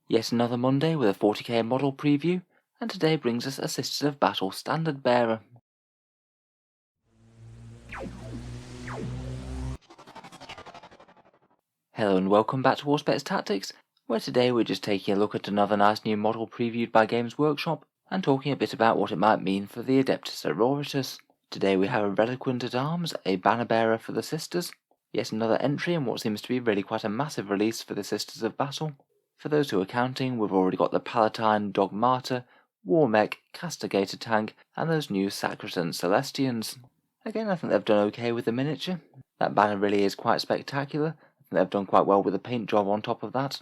Yet another Monday with a 40k model preview, and today brings us a Sisters of Battle standard bearer. Hello and welcome back to Auspex Tactics, where today we're just taking a look at another nice new model previewed by Games Workshop, and talking a bit about what it might mean for the Adeptus Auroritus. Today we have a Reliquant at Arms, a banner bearer for the Sisters, yet another entry in what seems to be really quite a massive release for the Sisters of Battle. For those who are counting, we've already got the Palatine, Dogmata, War Mech, Castigator Tank, and those new Sacrosanct Celestians. Again, I think they've done okay with the miniature. That banner really is quite spectacular. I think they've done quite well with the paint job on top of that.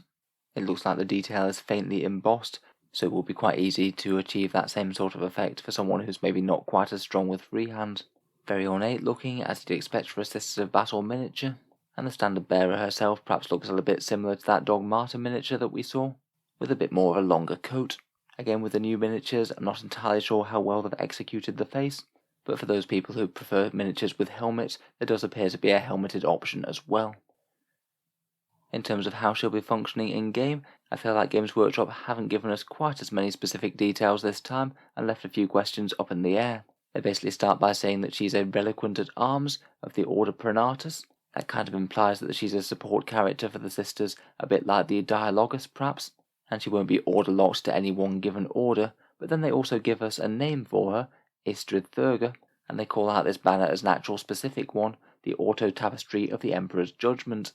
It looks like the detail is faintly embossed, so it will be quite easy to achieve that same sort of effect for someone who's maybe not quite as strong with freehand. Very ornate looking, as you'd expect for a Sisters of Battle miniature, and the standard bearer herself perhaps looks a little bit similar to that Dogmata miniature that we saw, with a bit more of a longer coat. Again, with the new miniatures, I'm not entirely sure how well they've executed the face, but for those people who prefer miniatures with helmets, there does appear to be a helmeted option as well. In terms of how she'll be functioning in-game, I feel like Games Workshop haven't given us quite as many specific details this time, and left a few questions up in the air. They basically start by saying that she's a Reliquant at Arms of the Order Pronatus. That kind of implies that she's a support character for the Sisters, a bit like the Dialogus perhaps, and she won't be order locked to any one given order, but then they also give us a name for her, Aestred Thurga, and they call out this banner as an actual specific one, the Auto Tapestry of the Emperor's Judgment.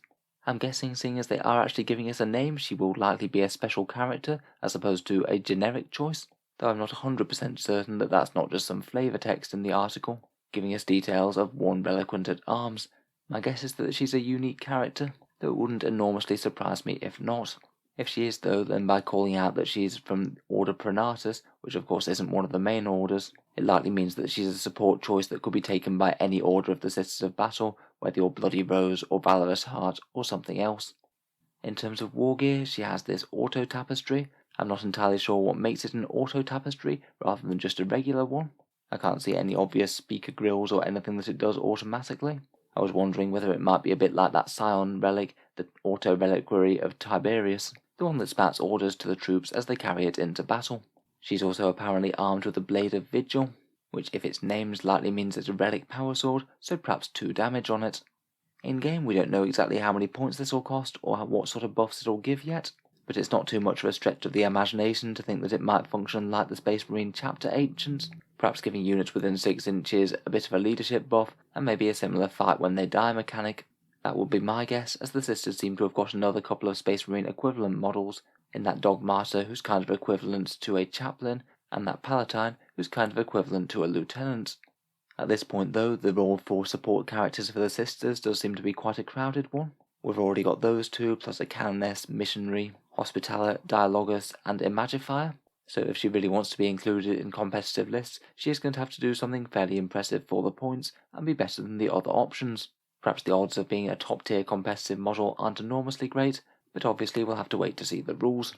I'm guessing, seeing as they are actually giving us a name, she will likely be a special character as opposed to a generic choice, though I'm not 100% certain that that's not just some flavour text in the article, giving us details of one Reliquant at Arms. My guess is that she's a unique character, though it wouldn't enormously surprise me if not. If she is though, then by calling out that she's from Order Pronatus, which of course isn't one of the main orders, it likely means that she's a support choice that could be taken by any order of the Sisters of Battle, whether you're Bloody Rose or Valorous Heart or something else. In terms of war gear, she has this auto tapestry. I'm not entirely sure what makes it an auto tapestry rather than just a regular one. I can't see any obvious speaker grills or anything that it does automatically. I was wondering whether it might be a bit like that Scion relic, the auto reliquary of Tiberius, the one that spats orders to the troops as they carry it into battle. She's also apparently armed with the Blade of Vigil, which if it's named likely means it's a relic power sword, so perhaps 2 damage on it. In game we don't know exactly how many points this will cost or what sort of buffs it'll give yet, but it's not too much of a stretch of the imagination to think that it might function like the Space Marine Chapter Ancients, perhaps giving units within 6 inches a bit of a leadership buff, and maybe a similar fight when they die mechanic. That would be my guess, as the Sisters seem to have got another couple of Space Marine equivalent models, in that Dogmata who's kind of equivalent to a Chaplain, and that Palatine who's kind of equivalent to a Lieutenant. At this point though, the role for support characters for the Sisters does seem to be quite a crowded one. We've already got those two, plus a Canoness, Missionary, Hospitaller, Dialogus, and Imagifier. So if she really wants to be included in competitive lists, she is going to have to do something fairly impressive for the points, and be better than the other options. Perhaps the odds of being a top tier competitive model aren't enormously great, but obviously we'll have to wait to see the rules.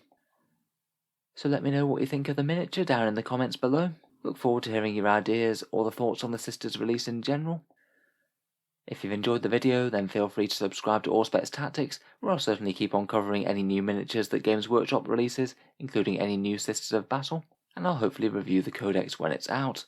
So let me know what you think of the miniature down in the comments below. Look forward to hearing your ideas or the thoughts on the Sisters release in general. If you've enjoyed the video, then feel free to subscribe to Auspex Tactics, where I'll certainly keep on covering any new miniatures that Games Workshop releases, including any new Sisters of Battle, and I'll hopefully review the codex when it's out.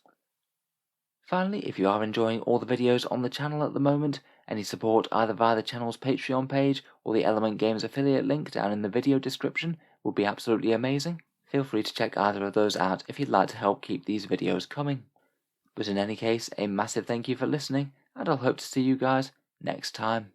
Finally, if you are enjoying all the videos on the channel at the moment, any support either via the channel's Patreon page or the Element Games affiliate link down in the video description would be absolutely amazing. Feel free to check either of those out if you'd like to help keep these videos coming. But in any case, a massive thank you for listening, and I'll hope to see you guys next time.